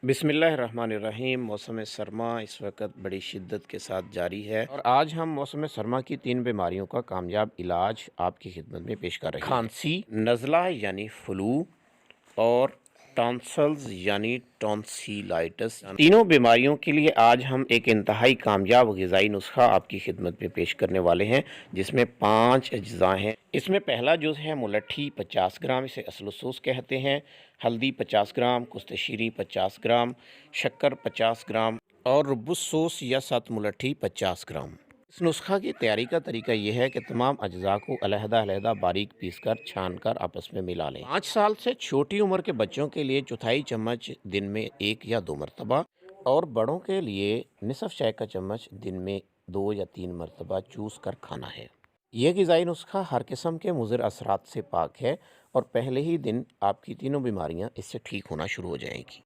बिस्मिल्लाहिर्रहमानिर्रहीम। मौसम सरमा इस वक्त बड़ी शिद्दत के साथ जारी है और आज हम मौसम सरमा की 3 बीमारियों का कामयाब इलाज आपकी खिदमत में पेश कर रहे हैं। खांसी, नज़ला यानी फ्लू और टॉन्सल्स यानी टॉन्सिलाइटिस। तीनों बीमारियों के लिए आज हम एक इंतहाई कामयाब ग़िज़ाई नुस्खा आपकी खिदमत में पेश करने वाले हैं, जिसमें 5 अज्जा हैं। इसमें पहला जुज़ है मुलट्ठी 50 ग्राम, इसे असलसूस कहते हैं। हल्दी 50 ग्राम, कुस्तशीरी 50 ग्राम, शक्कर 50 ग्राम और रुबुसोस या सत मुलट्ठी 50 ग्राम। इस नुस्खा की तैयारी का तरीका यह है कि तमाम अज्जा को अलहदा बारीक पीसकर छानकर आपस में मिला लें। 5 साल से छोटी उम्र के बच्चों के लिए चौथाई चम्मच दिन में 1 या 2 मरतबा और बड़ों के लिए निसफ चाय का चम्मच दिन में 2 या 3 मरतबा चूस कर खाना है। यह ग़िज़ाई नुस्खा हर किस्म के मुज़िर असरात से पाक है और पहले ही दिन आपकी तीनों बीमारियां इससे ठीक होना शुरू हो जाएंगी।